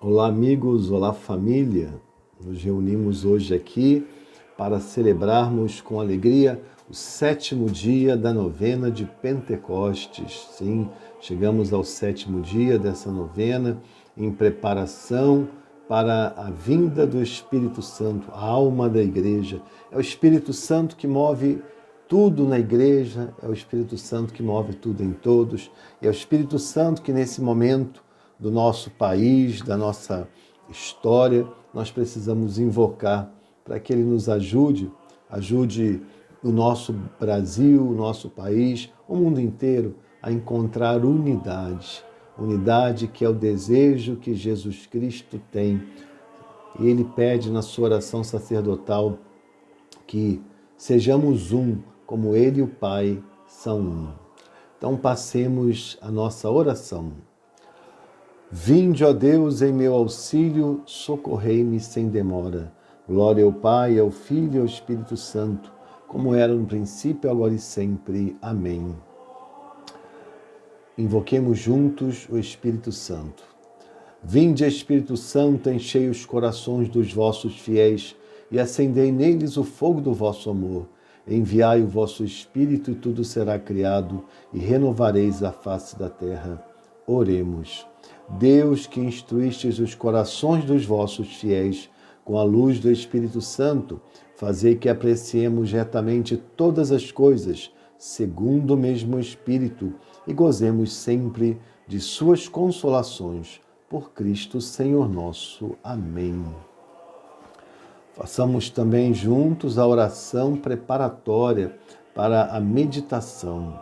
Olá, amigos, olá, família. Nos reunimos hoje aqui para celebrarmos com alegria o 7º dia da novena de Pentecostes. Sim, chegamos ao 7º dia dessa novena em preparação para a vinda do Espírito Santo, a alma da igreja. É o Espírito Santo que move tudo na igreja, é o Espírito Santo que move tudo em todos, é o Espírito Santo que nesse momento do nosso país, da nossa história, nós precisamos invocar para que Ele nos ajude o nosso Brasil, o nosso país, o mundo inteiro a encontrar unidade. Unidade que é o desejo que Jesus Cristo tem. E Ele pede na sua oração sacerdotal que sejamos um, como Ele e o Pai são um. Então passemos a nossa oração. Vinde, ó Deus, em meu auxílio, socorrei-me sem demora. Glória ao Pai, ao Filho e ao Espírito Santo, como era no princípio, agora e sempre. Amém. Invoquemos juntos o Espírito Santo. Vinde, Espírito Santo, enchei os corações dos vossos fiéis e acendei neles o fogo do vosso amor. Enviai o vosso Espírito e tudo será criado e renovareis a face da terra. Oremos. Deus, que instruístes os corações dos vossos fiéis com a luz do Espírito Santo, fazei que apreciemos retamente todas as coisas, segundo o mesmo Espírito, e gozemos sempre de suas consolações. Por Cristo, Senhor nosso. Amém. Façamos também juntos a oração preparatória para a meditação.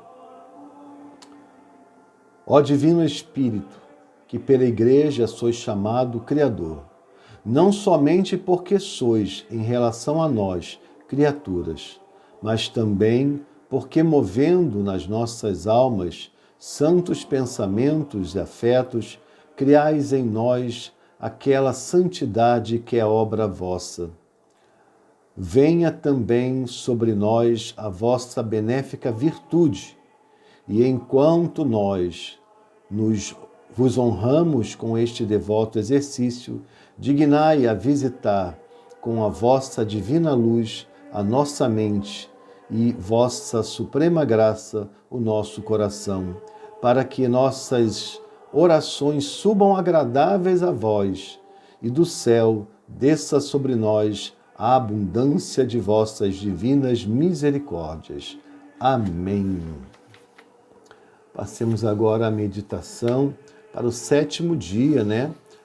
Ó Divino Espírito, que pela Igreja sois chamado Criador, não somente porque sois, em relação a nós, criaturas, mas também porque, movendo nas nossas almas santos pensamentos e afetos, criais em nós aquela santidade que é obra vossa. Venha também sobre nós a vossa benéfica virtude, e enquanto nós vos honramos com este devoto exercício, dignai a visitar com a vossa divina luz a nossa mente e vossa suprema graça o nosso coração, para que nossas orações subam agradáveis a vós e do céu desça sobre nós a abundância de vossas divinas misericórdias. Amém. Passemos agora à meditação para o 7º dia,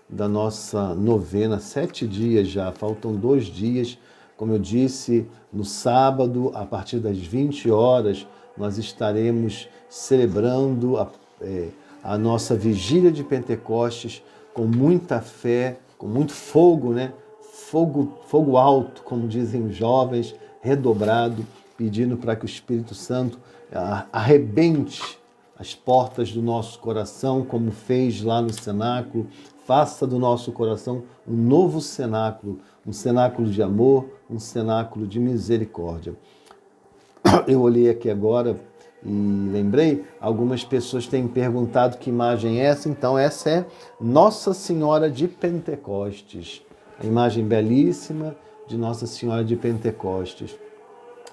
da nossa novena. 7 dias já, faltam 2 dias. Como eu disse, no sábado, a partir das 20 horas, nós estaremos celebrando a nossa vigília de Pentecostes com muita fé, com muito fogo, fogo alto, como dizem os jovens, redobrado, pedindo para que o Espírito Santo arrebente as portas do nosso coração, como fez lá no cenáculo. Faça do nosso coração um novo cenáculo, um cenáculo de amor, um cenáculo de misericórdia. Eu olhei aqui agora e lembrei, algumas pessoas têm perguntado que imagem é essa. Então essa é Nossa Senhora de Pentecostes, a imagem belíssima de Nossa Senhora de Pentecostes.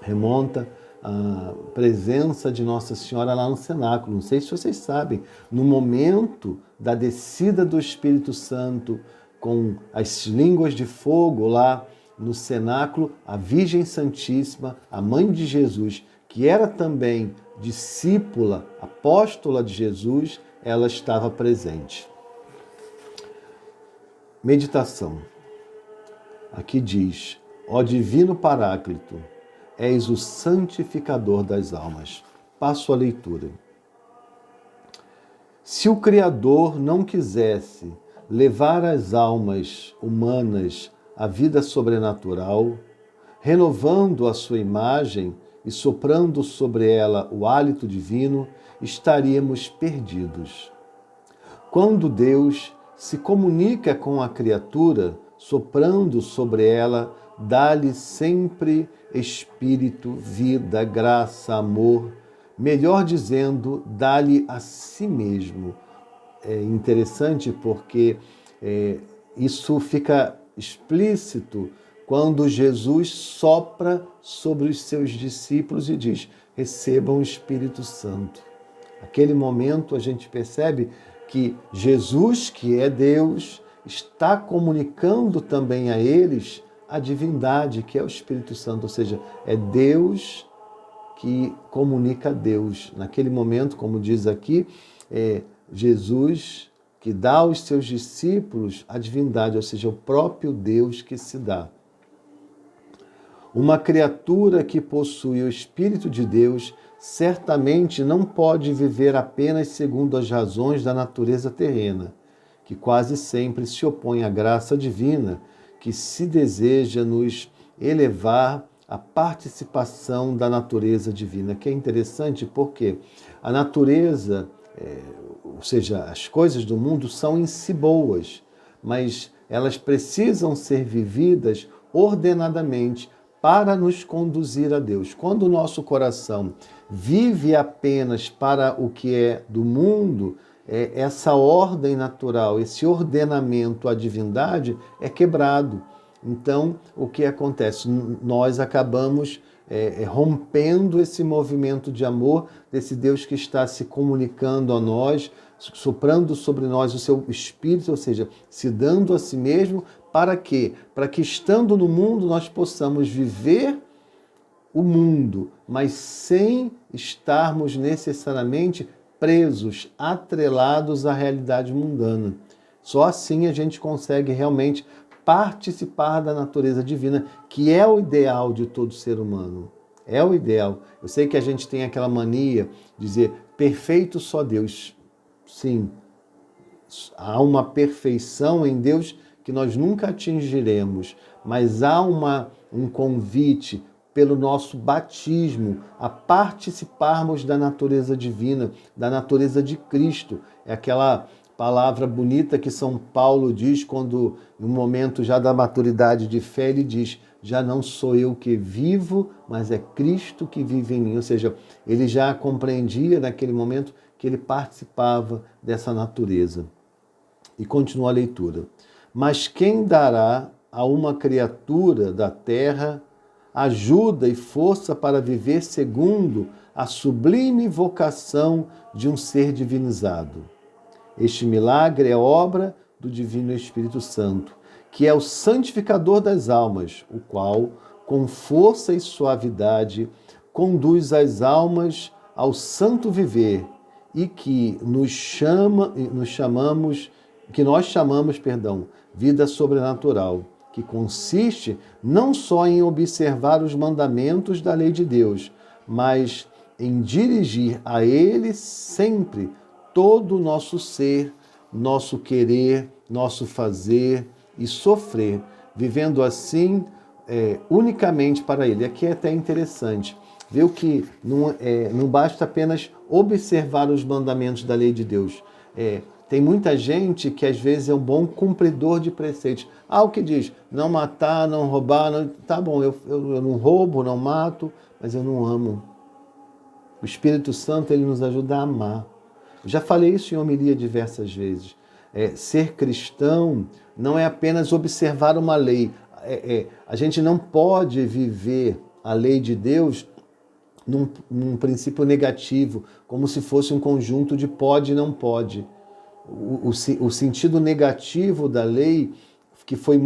Remonta a presença de Nossa Senhora lá no cenáculo. Não sei se vocês sabem, no momento da descida do Espírito Santo, com as línguas de fogo lá no cenáculo, a Virgem Santíssima, a Mãe de Jesus, que era também discípula, apóstola de Jesus, ela estava presente. Meditação. Aqui diz: ó Divino Paráclito, és o santificador das almas. Passo a leitura. Se o Criador não quisesse levar as almas humanas à vida sobrenatural, renovando a sua imagem e soprando sobre ela o hálito divino, estaríamos perdidos. Quando Deus se comunica com a criatura, soprando sobre ela, dá-lhe sempre espírito, vida, graça, amor, melhor dizendo, dá-lhe a si mesmo. É interessante porque Isso fica explícito quando Jesus sopra sobre os seus discípulos e diz: recebam o Espírito Santo. Naquele momento a gente percebe que Jesus, que é Deus, está comunicando também a eles a divindade, que é o Espírito Santo, ou seja, é Deus que comunica a Deus. Naquele momento, como diz aqui, é Jesus que dá aos seus discípulos a divindade, ou seja, o próprio Deus que se dá. Uma criatura que possui o Espírito de Deus certamente não pode viver apenas segundo as razões da natureza terrena, que quase sempre se opõe à graça divina, que se deseja nos elevar à participação da natureza divina, que é interessante porque a natureza, ou seja, as coisas do mundo são em si boas, mas elas precisam ser vividas ordenadamente para nos conduzir a Deus. Quando o nosso coração vive apenas para o que é do mundo, essa ordem natural, esse ordenamento à divindade é quebrado. Então, o que acontece? Nós acabamos rompendo esse movimento de amor desse Deus que está se comunicando a nós, soprando sobre nós o seu Espírito, ou seja, se dando a si mesmo. Para quê? Para que, estando no mundo, nós possamos viver o mundo, mas sem estarmos necessariamente presos, atrelados à realidade mundana. Só assim a gente consegue realmente participar da natureza divina, que é o ideal de todo ser humano. É o ideal. Eu sei que a gente tem aquela mania de dizer perfeito só Deus. Sim, há uma perfeição em Deus que nós nunca atingiremos, mas há um convite pelo nosso batismo a participarmos da natureza divina, da natureza de Cristo. É aquela palavra bonita que São Paulo diz quando, no momento já da maturidade de fé, ele diz: já não sou eu que vivo, mas é Cristo que vive em mim. Ou seja, ele já compreendia naquele momento que ele participava dessa natureza. E continua a leitura. Mas quem dará a uma criatura da terra ajuda e força para viver segundo a sublime vocação de um ser divinizado? Este milagre é obra do Divino Espírito Santo, que é o santificador das almas, o qual, com força e suavidade, conduz as almas ao santo viver e que nós chamamos vida sobrenatural, que consiste não só em observar os mandamentos da lei de Deus, mas em dirigir a ele sempre todo o nosso ser, nosso querer, nosso fazer e sofrer, vivendo assim unicamente para ele. Aqui é até interessante ver que não basta apenas observar os mandamentos da lei de Deus. Tem muita gente que às vezes é um bom cumpridor de preceitos. O que diz? Não matar, não roubar. Não... Tá bom, eu não roubo, não mato, mas eu não amo. O Espírito Santo, ele nos ajuda a amar. Eu já falei isso em homilia diversas vezes. Ser cristão não é apenas observar uma lei. A gente não pode viver a lei de Deus num princípio negativo, como se fosse um conjunto de pode e não pode. O sentido negativo da lei, que foi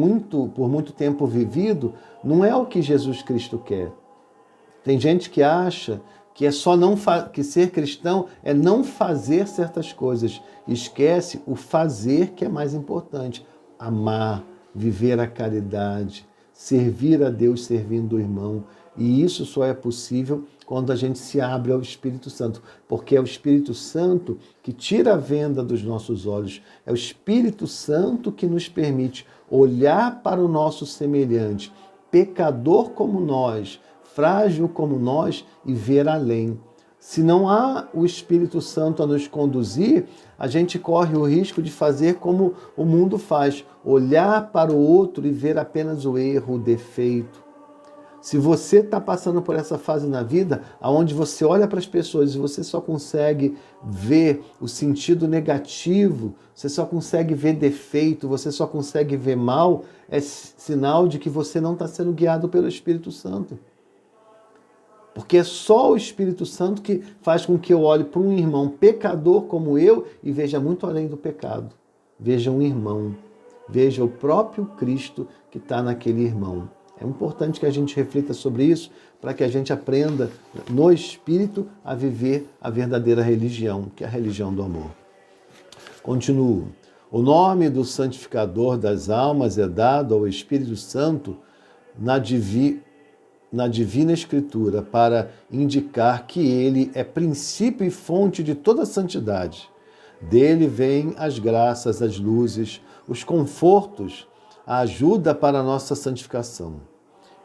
por muito tempo vivido, não é o que Jesus Cristo quer. Tem gente que acha que que ser cristão é não fazer certas coisas. Esquece o fazer, que é mais importante. Amar, viver a caridade, servir a Deus servindo o irmão. E isso só é possível quando a gente se abre ao Espírito Santo, porque é o Espírito Santo que tira a venda dos nossos olhos, é o Espírito Santo que nos permite olhar para o nosso semelhante, pecador como nós, frágil como nós, e ver além. Se não há o Espírito Santo a nos conduzir, a gente corre o risco de fazer como o mundo faz, olhar para o outro e ver apenas o erro, o defeito. Se você está passando por essa fase na vida, onde você olha para as pessoas e você só consegue ver o sentido negativo, você só consegue ver defeito, você só consegue ver mal, é sinal de que você não está sendo guiado pelo Espírito Santo. Porque é só o Espírito Santo que faz com que eu olhe para um irmão pecador como eu e veja muito além do pecado. Veja um irmão, veja o próprio Cristo que está naquele irmão. É importante que a gente reflita sobre isso para que a gente aprenda no Espírito a viver a verdadeira religião, que é a religião do amor. Continuo. O nome do santificador das almas é dado ao Espírito Santo na Divina Escritura para indicar que ele é princípio e fonte de toda santidade. Dele vêm as graças, as luzes, os confortos, a ajuda para a nossa santificação.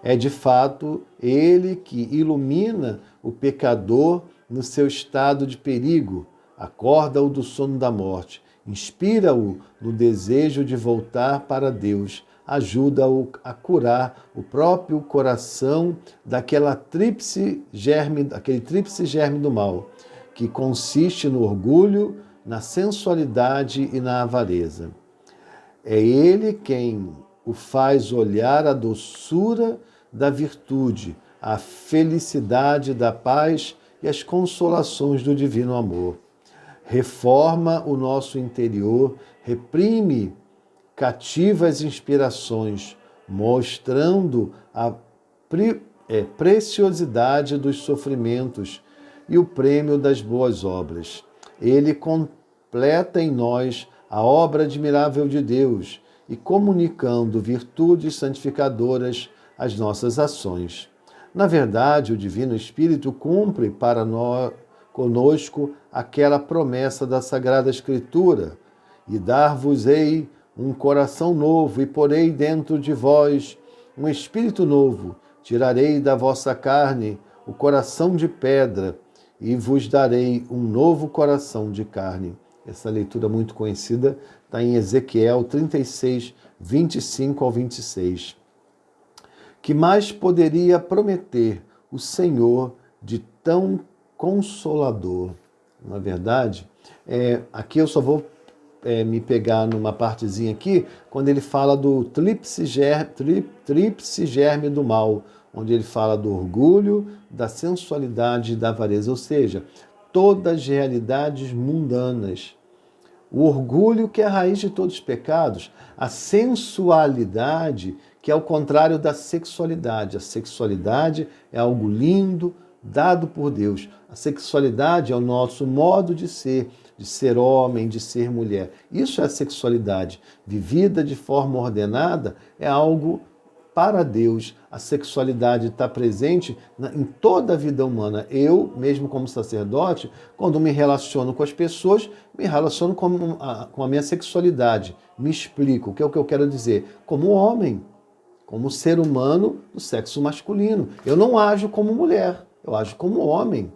É de fato ele que ilumina o pecador no seu estado de perigo, acorda-o do sono da morte, inspira-o no desejo de voltar para Deus, ajuda-o a curar o próprio coração daquele tríplice germe do mal, que consiste no orgulho, na sensualidade e na avareza. É ele quem o faz olhar a doçura da virtude, a felicidade da paz e as consolações do divino amor. Reforma o nosso interior, reprime cativas inspirações, mostrando a preciosidade dos sofrimentos e o prêmio das boas obras. Ele completa em nós a obra admirável de Deus e comunicando virtudes santificadoras às nossas ações. Na verdade, o Divino Espírito cumpre para nós, conosco aquela promessa da Sagrada Escritura: e dar-vos-ei um coração novo, e porei dentro de vós um espírito novo. Tirarei da vossa carne o coração de pedra, e vos darei um novo coração de carne. Essa leitura muito conhecida está em Ezequiel 36, 25 ao 26. Que mais poderia prometer o Senhor de tão consolador? Na verdade, aqui eu só vou me pegar numa partezinha aqui, quando ele fala do tríplice germe do mal, onde ele fala do orgulho, da sensualidade e da avareza, ou seja, todas as realidades mundanas. O orgulho, que é a raiz de todos os pecados, a sensualidade, que é o contrário da sexualidade. A sexualidade é algo lindo, dado por Deus. A sexualidade é o nosso modo de ser homem, de ser mulher. Isso é a sexualidade. Vivida de forma ordenada é algo para Deus. A sexualidade está presente em toda a vida humana. Eu, mesmo como sacerdote, quando me relaciono com as pessoas, me relaciono com a minha sexualidade. Me explico. O que é o que eu quero dizer? Como homem, como ser humano do sexo masculino. Eu não ajo como mulher, eu ajo como homem.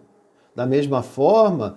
Da mesma forma,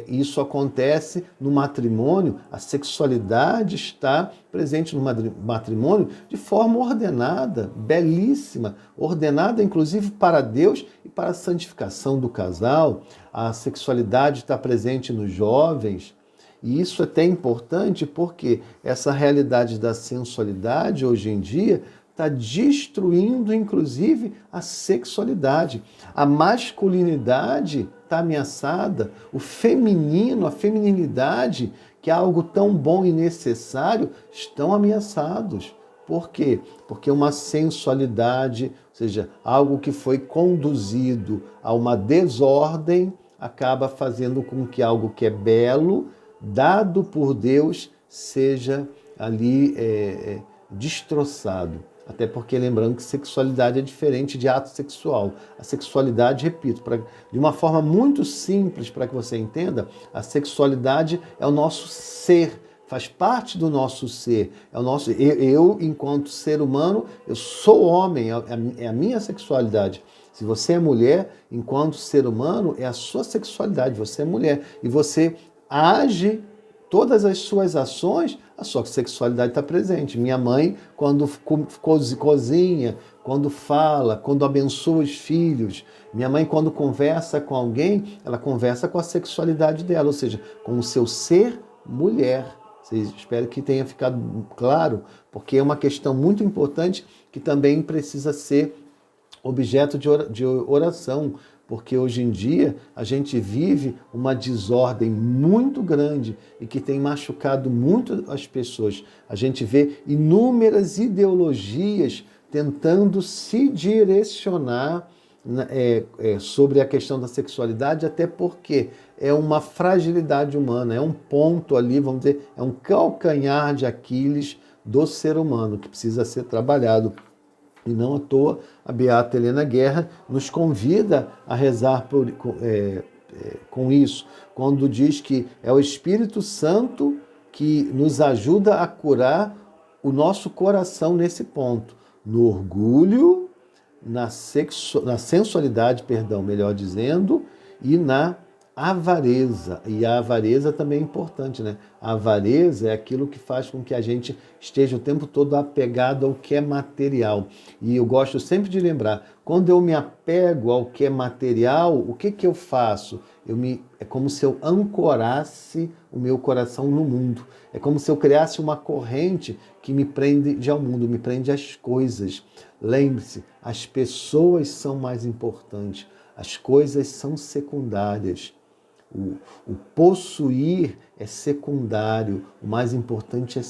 isso acontece no matrimônio, a sexualidade está presente no matrimônio de forma ordenada, belíssima, ordenada inclusive para Deus e para a santificação do casal. A sexualidade está presente nos jovens, e isso é até importante porque essa realidade da sensualidade hoje em dia está destruindo, inclusive, a sexualidade. A masculinidade está ameaçada, o feminino, a feminilidade, que é algo tão bom e necessário, estão ameaçados. Por quê? Porque uma sensualidade, ou seja, algo que foi conduzido a uma desordem, acaba fazendo com que algo que é belo, dado por Deus, seja ali destroçado. Até porque, lembrando que sexualidade é diferente de ato sexual. A sexualidade, repito, de uma forma muito simples para que você entenda, a sexualidade é o nosso ser, faz parte do nosso ser. É o nosso, eu, enquanto ser humano, eu sou homem, é a minha sexualidade. Se você é mulher, enquanto ser humano, é a sua sexualidade, você é mulher. E você age, todas as suas ações, a sua sexualidade está presente. Minha mãe, quando cozinha, quando fala, quando abençoa os filhos. Minha mãe, quando conversa com alguém, ela conversa com a sexualidade dela, ou seja, com o seu ser mulher. Espero que tenha ficado claro, porque é uma questão muito importante que também precisa ser objeto de oração, porque hoje em dia a gente vive uma desordem muito grande e que tem machucado muito as pessoas. A gente vê inúmeras ideologias tentando se direcionar sobre a questão da sexualidade, até porque é uma fragilidade humana, é um ponto ali, vamos dizer, é um calcanhar de Aquiles do ser humano que precisa ser trabalhado. E não à toa, a Beata Helena Guerra nos convida a rezar com isso, quando diz que é o Espírito Santo que nos ajuda a curar o nosso coração nesse ponto, no orgulho, na sensualidade, melhor dizendo, e na avareza. E a avareza também é importante, né? A avareza é aquilo que faz com que a gente esteja o tempo todo apegado ao que é material. E eu gosto sempre de lembrar, quando eu me apego ao que é material, o que eu faço? É como se eu ancorasse o meu coração no mundo. É como se eu criasse uma corrente que me prende ao mundo, me prende às coisas. Lembre-se, as pessoas são mais importantes, as coisas são secundárias. O possuir é secundário, o mais importante é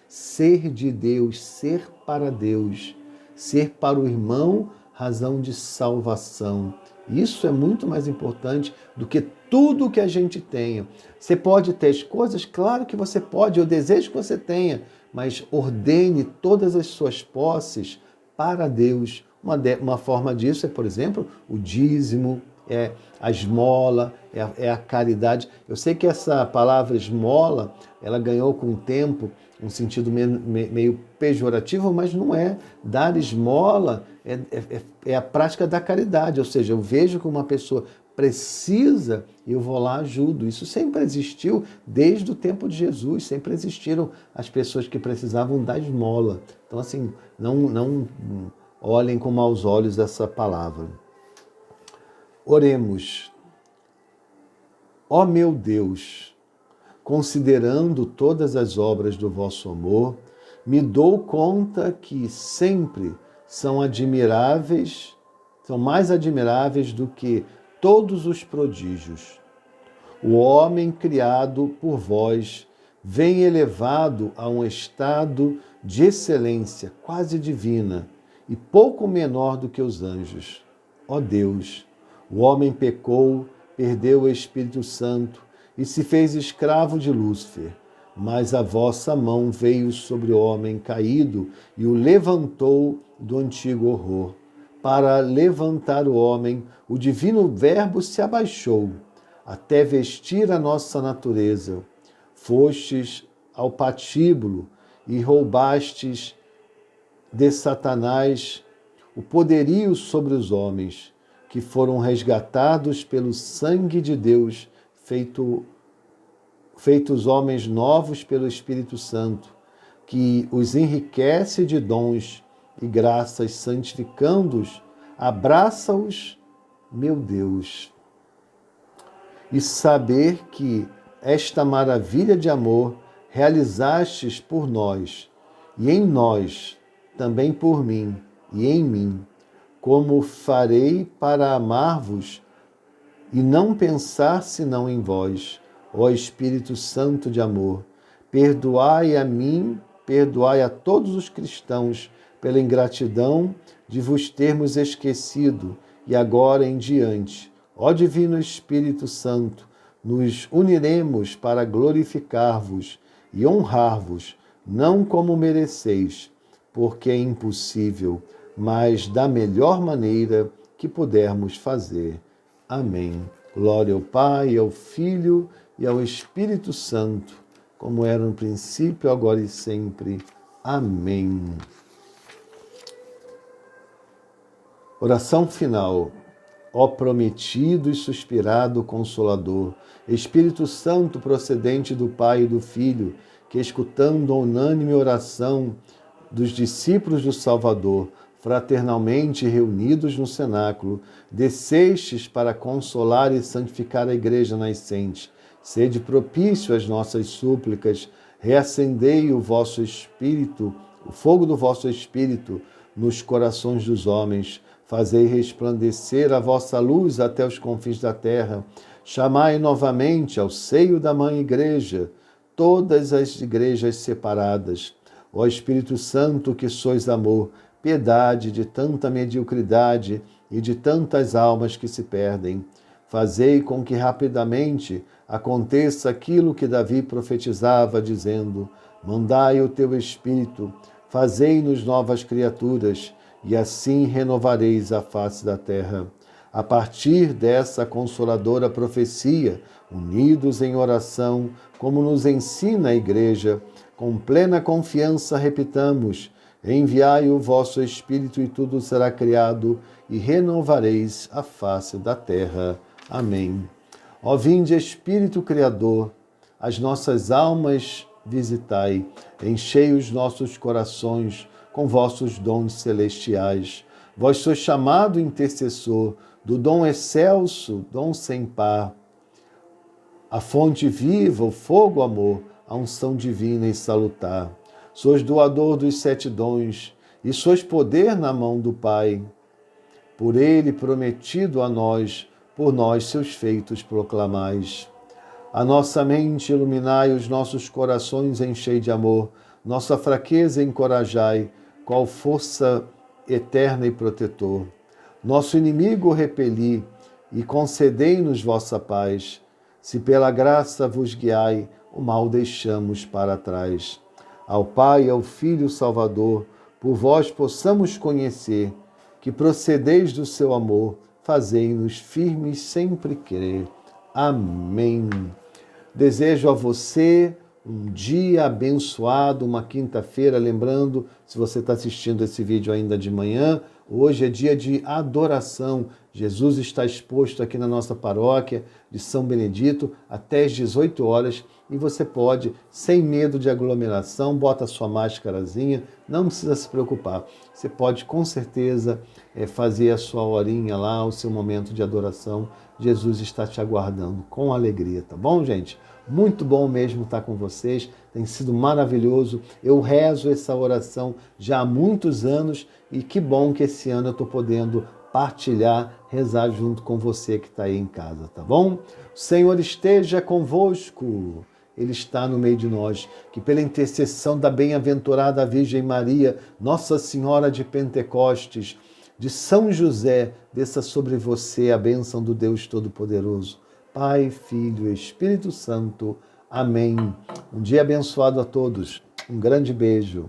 ser de Deus, ser para Deus, ser para o irmão, razão de salvação. Isso é muito mais importante do que tudo que a gente tenha. Você pode ter as coisas? Claro que você pode, eu desejo que você tenha, mas ordene todas as suas posses para Deus. Uma forma disso é, por exemplo, o dízimo, é a esmola, é a caridade. Eu sei que essa palavra esmola, ela ganhou com o tempo um sentido meio pejorativo, mas não é. Dar esmola é a prática da caridade, ou seja, eu vejo que uma pessoa precisa e eu vou lá ajudo. Isso sempre existiu desde o tempo de Jesus, sempre existiram as pessoas que precisavam dar esmola. Então, assim, não olhem com maus olhos essa palavra. Oremos. Ó meu Deus, considerando todas as obras do vosso amor, me dou conta que sempre são mais admiráveis do que todos os prodígios. O homem criado por vós vem elevado a um estado de excelência quase divina e pouco menor do que os anjos. Ó Deus, o homem pecou, perdeu o Espírito Santo e se fez escravo de Lúcifer. Mas a vossa mão veio sobre o homem caído e o levantou do antigo horror. Para levantar o homem, o divino Verbo se abaixou, até vestir a nossa natureza. Fostes ao patíbulo e roubastes de Satanás o poderio sobre os homens, que foram resgatados pelo sangue de Deus, feitos homens novos pelo Espírito Santo, que os enriquece de dons e graças, santificando-os, abraça-os, meu Deus. E saber que esta maravilha de amor realizastes por nós, e em nós, também por mim, e em mim, como farei para amar-vos e não pensar senão em vós, ó Espírito Santo de amor? Perdoai a mim, perdoai a todos os cristãos pela ingratidão de vos termos esquecido, e agora em diante, ó Divino Espírito Santo, nos uniremos para glorificar-vos e honrar-vos, não como mereceis, porque é impossível, mas da melhor maneira que pudermos fazer. Amém. Glória ao Pai, ao Filho e ao Espírito Santo, como era no princípio, agora e sempre. Amém. Oração final. Ó prometido e suspirado Consolador, Espírito Santo procedente do Pai e do Filho, que escutando a unânime oração dos discípulos do Salvador, fraternalmente reunidos no cenáculo, descestes para consolar e santificar a igreja nascente. Sede propício às nossas súplicas, reacendei o vosso espírito, o fogo do vosso espírito nos corações dos homens. Fazei resplandecer a vossa luz até os confins da terra. Chamai novamente ao seio da Mãe Igreja todas as igrejas separadas. Ó Espírito Santo, que sois amor, piedade de tanta mediocridade e de tantas almas que se perdem. Fazei com que rapidamente aconteça aquilo que Davi profetizava, dizendo: mandai o teu Espírito, fazei-nos novas criaturas, e assim renovareis a face da terra. A partir dessa consoladora profecia, unidos em oração, como nos ensina a Igreja, com plena confiança repitamos: enviai o vosso Espírito e tudo será criado, e renovareis a face da terra. Amém. Ó vinde, Espírito Criador, as nossas almas visitai, enchei os nossos corações com vossos dons celestiais. Vós sois chamado intercessor do dom excelso, dom sem par, a fonte viva, o fogo, amor, a unção divina e salutar. Sois doador dos 7 dons e sois poder na mão do Pai. Por ele prometido a nós, por nós seus feitos proclamais. A nossa mente iluminai, os nossos corações enchei de amor, nossa fraqueza encorajai, qual força eterna e protetor. Nosso inimigo repeli, e concedei-nos vossa paz. Se pela graça vos guiai, o mal deixamos para trás. Ao Pai e ao Filho Salvador, por vós possamos conhecer, que procedeis do seu amor, fazei-nos firmes sempre crer. Amém. Desejo a você um dia abençoado, uma quinta-feira. Lembrando, se você está assistindo esse vídeo ainda de manhã, hoje é dia de adoração. Jesus está exposto aqui na nossa paróquia de São Benedito até às 18 horas e você pode, sem medo de aglomeração, bota a sua máscarazinha, não precisa se preocupar. Você pode com certeza fazer a sua horinha lá, o seu momento de adoração. Jesus está te aguardando com alegria, tá bom, gente? Muito bom mesmo estar com vocês, tem sido maravilhoso. Eu rezo essa oração já há muitos anos e que bom que esse ano eu estou podendo partilhar, rezar junto com você que está aí em casa, tá bom? O Senhor esteja convosco, Ele está no meio de nós. Que pela intercessão da bem-aventurada Virgem Maria, Nossa Senhora de Pentecostes, de São José, desça sobre você a bênção do Deus Todo-Poderoso, Pai, Filho e Espírito Santo. Amém. Um dia abençoado a todos. Um grande beijo.